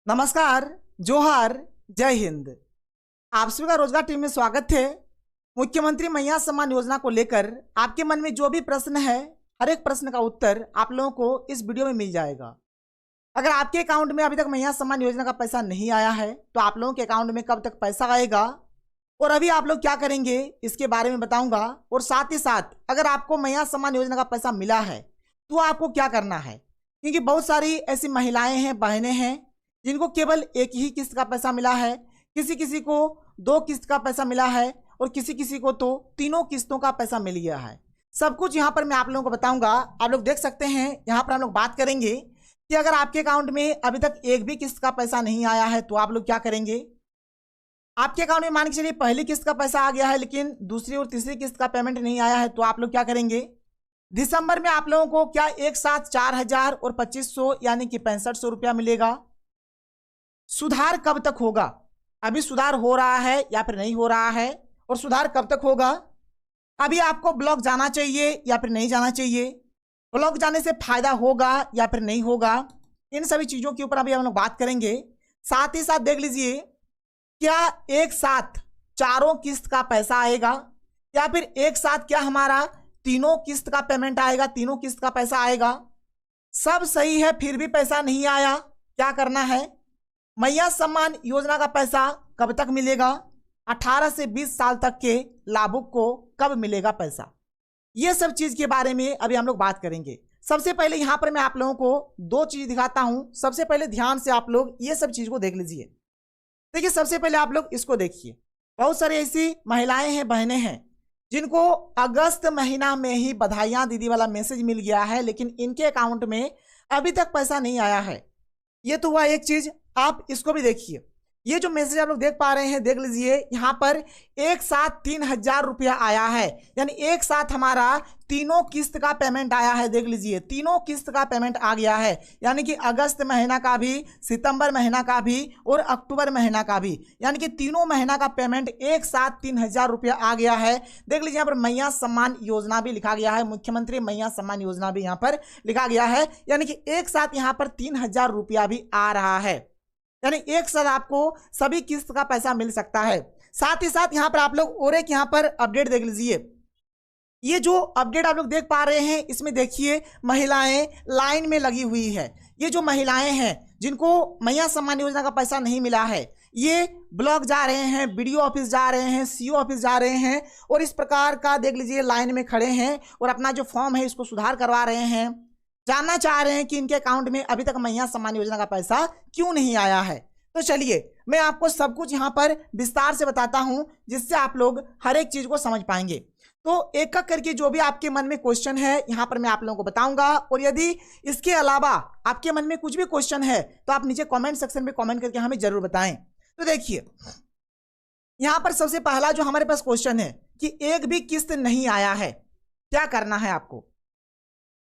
नमस्कार, जोहार, जय हिंद। आप सभी का रोजगार टीम में स्वागत है। मुख्यमंत्री मैया सम्मान योजना को लेकर आपके मन में जो भी प्रश्न है, हर एक प्रश्न का उत्तर आप लोगों को इस वीडियो में मिल जाएगा। अगर आपके अकाउंट में अभी तक मैया सम्मान योजना का पैसा नहीं आया है तो आप लोगों के अकाउंट में कब तक पैसा आएगा और अभी आप लोग क्या करेंगे इसके बारे में बताऊंगा। और साथ ही साथ अगर आपको मैया सम्मान योजना का पैसा मिला है तो आपको क्या करना है, क्योंकि बहुत सारी ऐसी महिलाएं हैं, बहनें हैं जिनको केवल एक ही किस्त का पैसा मिला है, किसी किसी को 2 किस्त का पैसा मिला है और किसी किसी को तो 3 किस्तों का पैसा मिल गया है। सब कुछ यहाँ पर मैं आप लोगों को बताऊंगा। आप लोग देख सकते हैं, यहाँ पर हम लोग बात करेंगे कि अगर आपके अकाउंट में अभी तक एक भी किस्त का पैसा नहीं आया है तो आप लोग क्या करेंगे। आपके अकाउंट में मान के चलिए पहली किस्त का पैसा आ गया है लेकिन दूसरी और तीसरी किस्त का पेमेंट नहीं आया है तो आप लोग क्या करेंगे। दिसंबर में आप लोगों को क्या एक साथ 4,000 और 2,500 यानी कि 6500 रुपया मिलेगा। सुधार कब तक होगा, अभी सुधार हो रहा है या फिर नहीं हो रहा है, और सुधार कब तक होगा। अभी आपको ब्लॉक जाना चाहिए या फिर नहीं जाना चाहिए, ब्लॉक जाने से फायदा होगा या फिर नहीं होगा, इन सभी चीजों के ऊपर अभी हम लोग बात करेंगे। साथ ही साथ देख लीजिए, क्या एक साथ 4 किस्त का पैसा आएगा या फिर एक साथ क्या हमारा 3 किस्त का पेमेंट आएगा, 3 किस्त का पैसा आएगा। सब सही है फिर भी पैसा नहीं आया, क्या करना है। मैया सम्मान योजना का पैसा कब तक मिलेगा, 18 से 20 साल तक के लाभुक को कब मिलेगा पैसा, ये सब चीज के बारे में अभी हम लोग बात करेंगे। सबसे पहले यहाँ पर मैं आप लोगों को 2 चीज दिखाता हूं। सबसे पहले ध्यान से आप लोग ये सब चीज को देख लीजिए। देखिए, सबसे पहले आप लोग इसको देखिए। बहुत सारी ऐसी महिलाएं हैं, बहनें हैं जिनको अगस्त महीना में ही बधाइयां दीदी वाला मैसेज मिल गया है लेकिन इनके अकाउंट में अभी तक पैसा नहीं आया है। ये तो हुआ एक चीज। आप इसको भी देखिए, ये जो मैसेज आप लोग देख पा रहे हैं, देख लीजिए, यहाँ पर एक साथ 3,000 रुपया आया है, यानी एक साथ हमारा 3 किस्त का पेमेंट आया है। देख लीजिए, 3 किस्त का पेमेंट आ गया है, यानी कि अगस्त महीना का भी, सितंबर महीना का भी और अक्टूबर महीना का भी, यानी कि तीनों महीना का पेमेंट एक साथ 3,000 रुपया आ गया है। देख लीजिए, यहाँ पर मैया सम्मान योजना भी लिखा गया है, मुख्यमंत्री मैया सम्मान योजना भी यहाँ पर लिखा गया है, यानी कि एक साथ यहाँ पर 3,000 रुपया भी आ रहा है, यानी एक साथ आपको सभी किस्त का पैसा मिल सकता है। साथ ही साथ यहाँ पर आप लोग और एक यहाँ पर अपडेट देख लीजिए। ये जो अपडेट आप लोग देख पा रहे हैं, इसमें देखिए महिलाएं लाइन में लगी हुई है। ये जो महिलाएं हैं जिनको मैया सम्मान योजना का पैसा नहीं मिला है, ये ब्लॉक जा रहे हैं, बीडीओ ऑफिस जा रहे हैं, सीओ ऑफिस जा रहे हैं और इस प्रकार का देख लीजिए लाइन में खड़े हैं और अपना जो फॉर्म है इसको सुधार करवा रहे हैं। जानना चाह रहे हैं कि इनके अकाउंट में अभी तक मैया सम्मान योजना का पैसा क्यों नहीं आया है। तो चलिए मैं आपको सब कुछ यहाँ पर विस्तार से बताता हूँ जिससे आप लोग हर एक चीज को समझ पाएंगे। तो एक एक करके जो भी आपके मन में क्वेश्चन है यहाँ पर मैं आप लोगों को बताऊंगा, और यदि इसके अलावा आपके मन में कुछ भी क्वेश्चन है तो आप नीचे कॉमेंट सेक्शन में कॉमेंट करके हमें जरूर बताएं। तो देखिए, यहाँ पर सबसे पहला जो हमारे पास क्वेश्चन है कि एक भी किस्त नहीं आया है, क्या करना है आपको।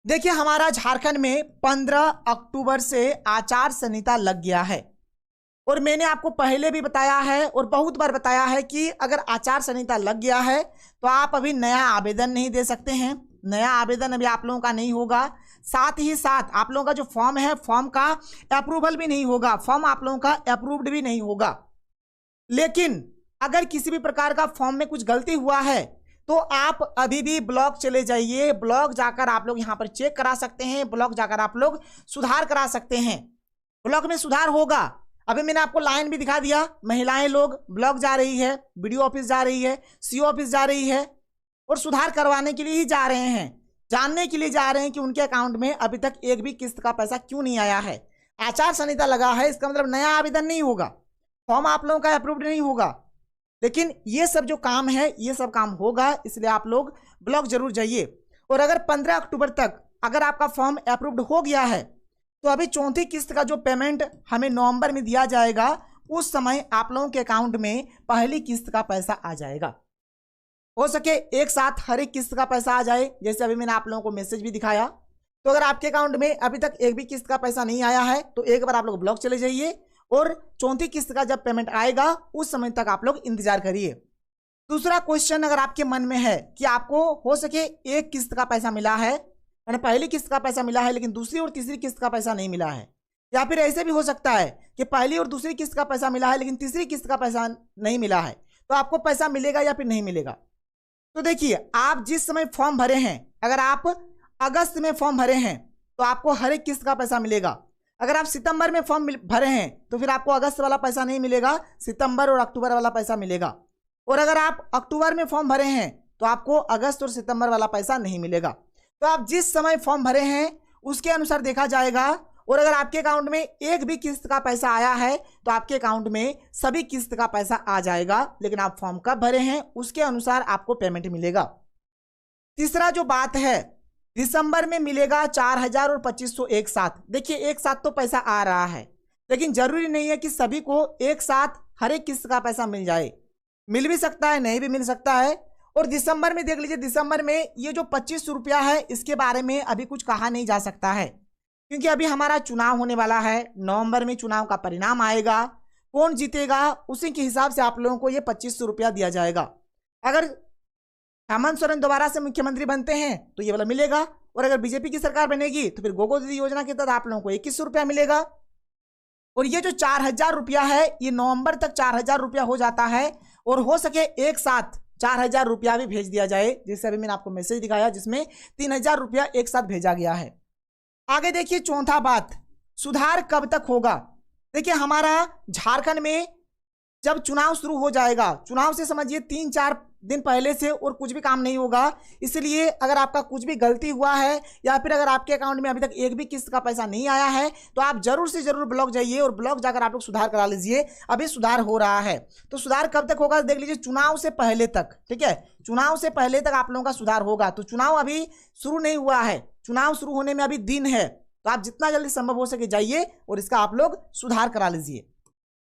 देखिए, हमारा झारखंड में 15 अक्टूबर से आचार संहिता लग गया है और मैंने आपको पहले भी बताया है और बहुत बार बताया है कि अगर आचार संहिता लग गया है तो आप अभी नया आवेदन नहीं दे सकते हैं। नया आवेदन अभी आप लोगों का नहीं होगा। साथ ही साथ आप लोगों का जो फॉर्म है, फॉर्म का अप्रूवल भी नहीं होगा, फॉर्म आप लोगों का अप्रूव्ड भी नहीं होगा। लेकिन अगर किसी भी प्रकार का फॉर्म में कुछ गलती हुआ है तो आप अभी भी ब्लॉक चले जाइए। ब्लॉक जाकर आप लोग यहाँ पर चेक करा सकते हैं, ब्लॉक जाकर आप लोग सुधार करा सकते हैं। ब्लॉक में सुधार होगा। अभी मैंने आपको लाइन भी दिखा दिया, महिलाएं लोग ब्लॉक जा रही है, बीडीओ ऑफिस जा रही है, सीओ ऑफिस जा रही है और सुधार करवाने के लिए ही जा रहे हैं, जानने के लिए जा रहे हैं कि उनके अकाउंट में अभी तक एक भी किस्त का पैसा क्यों नहीं आया है। आचार संहिता लगा है, इसका मतलब नया आवेदन नहीं होगा, फॉर्म आप लोगों का अप्रूव्ड नहीं होगा, लेकिन ये सब जो काम है ये सब काम होगा। इसलिए आप लोग ब्लॉक जरूर जाइए। और अगर 15 अक्टूबर तक अगर आपका फॉर्म अप्रूव्ड हो गया है तो अभी 4थी किस्त का जो पेमेंट हमें नवंबर में दिया जाएगा, उस समय आप लोगों के अकाउंट में पहली किस्त का पैसा आ जाएगा। हो सके एक साथ हर एक किस्त का पैसा आ जाए, जैसे अभी मैंने आप लोगों को मैसेज भी दिखाया। तो अगर आपके अकाउंट में अभी तक एक भी किस्त का पैसा नहीं आया है तो एक बार आप लोग ब्लॉक चले जाइए और 4थी किस्त का जब पेमेंट आएगा उस समय तक आप लोग इंतजार करिए। दूसरा क्वेश्चन अगर आपके मन में है कि आपको हो सके एक किस्त का पैसा मिला है, यानी पहली किस्त का पैसा मिला है लेकिन दूसरी और तीसरी किस्त का पैसा नहीं मिला है, या फिर ऐसे भी हो सकता है कि पहली और दूसरी किस्त का पैसा मिला है लेकिन तीसरी किस्त का पैसा नहीं मिला है, तो आपको पैसा मिलेगा या फिर नहीं मिलेगा। तो देखिए, आप जिस समय फॉर्म भरे हैं, अगर आप अगस्त में फॉर्म भरे हैं तो आपको हर एक किस्त का पैसा मिलेगा। अगर आप सितंबर में फॉर्म भरे हैं तो फिर आपको अगस्त वाला पैसा नहीं मिलेगा, सितंबर और अक्टूबर वाला पैसा मिलेगा। और अगर आप अक्टूबर में फॉर्म भरे हैं तो आपको अगस्त और सितंबर वाला पैसा नहीं मिलेगा। तो आप जिस समय फॉर्म भरे हैं उसके अनुसार देखा जाएगा। और अगर आपके अकाउंट में एक भी किस्त का पैसा आया है तो आपके अकाउंट में सभी किस्त का पैसा आ जाएगा, लेकिन आप फॉर्म कब भरे हैं उसके अनुसार आपको पेमेंट मिलेगा। तीसरा जो बात है, दिसंबर में मिलेगा 4000 और 2500 एक साथ। देखिए, एक साथ तो पैसा आ रहा है, लेकिन जरूरी नहीं है कि सभी को एक साथ हर एक किस्त का पैसा मिल जाए। मिल भी सकता है, नहीं भी मिल सकता है। और दिसंबर में देख लीजिए, दिसंबर में ये जो 2500 रुपया है इसके बारे में अभी कुछ कहा नहीं जा सकता है, क्योंकि अभी हमारा चुनाव होने वाला है। नवंबर में चुनाव का परिणाम आएगा, कौन जीतेगा उसी के हिसाब से आप लोगों को ये 2500 रुपया दिया जाएगा। अगर हेमंत सोरेन दोबारा से मुख्यमंत्री बनते हैं तो ये वाला मिलेगा, और अगर बीजेपी की सरकार बनेगी तो फिर गोगो दीदी योजना के तहत आप लोगों को 2100 रुपया मिलेगा। और ये जो 4000 रुपया है ये नवंबर तक 4000 रुपया हो जाता है, और हो सके एक साथ 4000 रुपया भी भेज दिया जाए, जिससे अभी मैंने आपको मैसेज दिखाया जिसमें 3000 रुपया एक साथ भेजा गया है। आगे देखिए, चौथा बात, सुधार कब तक होगा। देखिए, हमारा झारखंड में जब चुनाव शुरू हो जाएगा, चुनाव से समझिए 3-4 दिन पहले से और कुछ भी काम नहीं होगा। इसलिए अगर आपका कुछ भी गलती हुआ है या फिर अगर आपके अकाउंट में अभी तक एक भी किस्त का पैसा नहीं आया है तो आप जरूर से जरूर ब्लॉक जाइए और ब्लॉक जाकर आप लोग सुधार करा लीजिए। अभी सुधार हो रहा है, तो सुधार कब तक होगा देख लीजिए, चुनाव से पहले तक। ठीक है, चुनाव से पहले तक आप लोगों का सुधार होगा। तो चुनाव अभी शुरू नहीं हुआ है, चुनाव शुरू होने में अभी दिन है, तो आप जितना जल्दी संभव हो सके जाइए और इसका आप लोग सुधार करा लीजिए।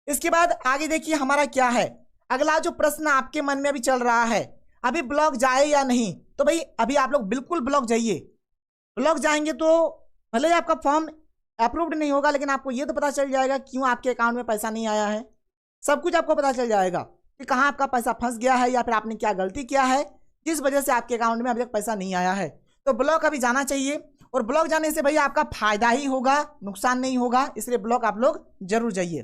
इसके बाद आगे देखिए हमारा क्या है, अगला जो प्रश्न आपके मन में अभी चल रहा है, अभी ब्लॉक जाए या नहीं। तो भाई अभी आप लोग बिल्कुल ब्लॉक जाइए। ब्लॉक जाएंगे तो भले ही आपका फॉर्म अप्रूव्ड नहीं होगा, लेकिन आपको ये तो पता चल जाएगा क्यों आपके अकाउंट में पैसा नहीं आया है। सब कुछ आपको पता चल जाएगा कि कहाँ आपका पैसा फंस गया है या फिर आपने क्या गलती किया है जिस वजह से आपके अकाउंट में अभी तक पैसा नहीं आया है। तो ब्लॉक अभी जाना चाहिए, और ब्लॉक जाने से भैया आपका फायदा ही होगा, नुकसान नहीं होगा। इसलिए ब्लॉक आप लोग जरूर जाइए।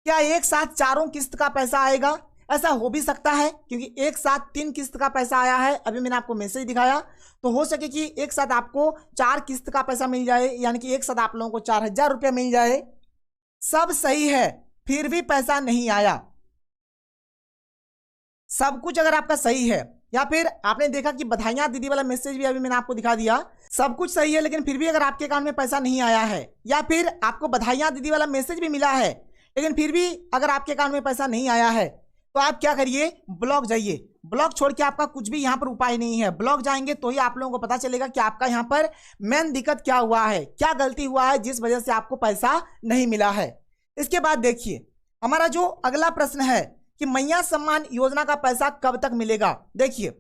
क्या एक साथ चारों किस्त का पैसा आएगा? ऐसा हो भी सकता है, क्योंकि एक साथ 3 किस्त का पैसा आया है। अभी मैंने आपको मैसेज दिखाया, तो हो सके कि एक साथ आपको 4 किस्त का पैसा मिल जाए, यानी कि एक साथ आप लोगों को 4000 रुपया मिल जाए। सब सही है, फिर भी पैसा नहीं आया। सब कुछ अगर आपका सही है, या फिर आपने देखा कि बधाइयां दीदी वाला मैसेज भी अभी मैंने आपको दिखा दिया, सब कुछ सही है लेकिन फिर भी अगर आपके अकाउंट में पैसा नहीं आया है, या फिर आपको बधाइयां दीदी वाला मैसेज भी मिला है लेकिन फिर भी अगर आपके अकाउंट में पैसा नहीं आया है, तो आप क्या करिए, ब्लॉक जाइए। ब्लॉक छोड़ के आपका कुछ भी यहाँ पर उपाय नहीं है। ब्लॉक जाएंगे तो ही आप लोगों को पता चलेगा कि आपका यहाँ पर मेन दिक्कत क्या हुआ है, क्या गलती हुआ है जिस वजह से आपको पैसा नहीं मिला है। इसके बाद देखिए हमारा जो अगला प्रश्न है कि मैया सम्मान योजना का पैसा कब तक मिलेगा। देखिए,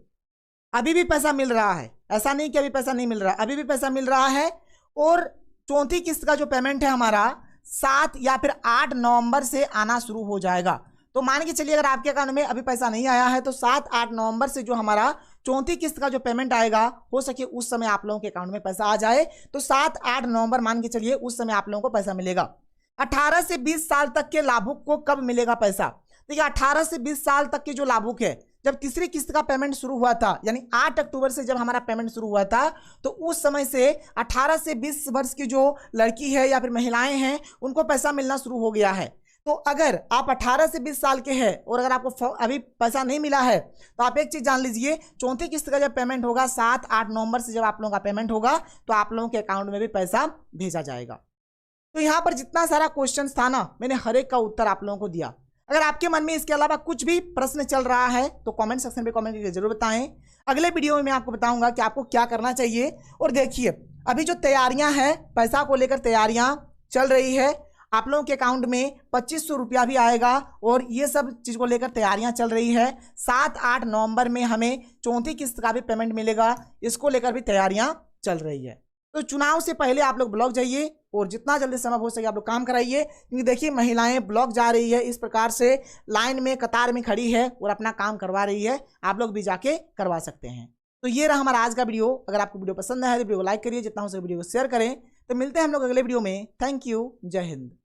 अभी भी पैसा मिल रहा है, ऐसा नहीं कि अभी पैसा नहीं मिल रहा, अभी भी पैसा मिल रहा है। और चौथी किस्त का जो पेमेंट है हमारा 7 या फिर 8 नवंबर से आना शुरू हो जाएगा। तो मान के चलिए अगर आपके अकाउंट में अभी पैसा नहीं आया है तो 7-8 नवंबर से जो हमारा चौथी किस्त का जो पेमेंट आएगा, हो सके उस समय आप लोगों के अकाउंट में पैसा आ जाए। तो 7-8 नवंबर मान के चलिए उस समय आप लोगों को पैसा मिलेगा। 18 से 20 साल तक के लाभुक को कब मिलेगा पैसा? देखिए, 18 से 20 साल तक के जो लाभुक है, जब तीसरी किस्त का पेमेंट शुरू हुआ था, यानी 8 अक्टूबर से जब हमारा पेमेंट शुरू हुआ था, तो उस समय से 18 से 20 वर्ष की जो लड़की है या फिर महिलाएं हैं उनको पैसा मिलना शुरू हो गया है। तो अगर आप 18 से 20 साल के हैं और अगर आपको अभी पैसा नहीं मिला है तो आप एक चीज जान लीजिए, चौथी किस्त का जब पेमेंट होगा 7-8 नवंबर से जब आप लोगों का पेमेंट होगा तो आप लोगों के अकाउंट में भी पैसा भेजा जाएगा। तो यहाँ पर जितना सारा क्वेश्चन था ना, मैंने हर एक का उत्तर आप लोगों को दिया। अगर आपके मन में इसके अलावा कुछ भी प्रश्न चल रहा है तो कमेंट सेक्शन में कमेंट करके जरूर बताएं। अगले वीडियो में मैं आपको बताऊंगा कि आपको क्या करना चाहिए। और देखिए, अभी जो तैयारियां हैं, पैसा को लेकर तैयारियां चल रही है, आप लोगों के अकाउंट में 2500 रुपया भी आएगा और ये सब चीज़ को लेकर तैयारियां चल रही है। 7-8 नवंबर में हमें चौथी किस्त का भी पेमेंट मिलेगा, इसको लेकर भी तैयारियां चल रही है। तो चुनाव से पहले आप लोग ब्लॉक जाइए और जितना जल्दी संभव हो सके आप लोग काम कराइए, क्योंकि देखिए महिलाएं ब्लॉक जा रही है, इस प्रकार से लाइन में कतार में खड़ी है और अपना काम करवा रही है। आप लोग भी जाके करवा सकते हैं। तो ये रहा हमारा आज का वीडियो। अगर आपको वीडियो पसंद है तो वीडियो को लाइक करिए, जितना हो सके वीडियो को शेयर करें। तो मिलते हैं हम लोग अगले वीडियो में। थैंक यू, जय हिंद।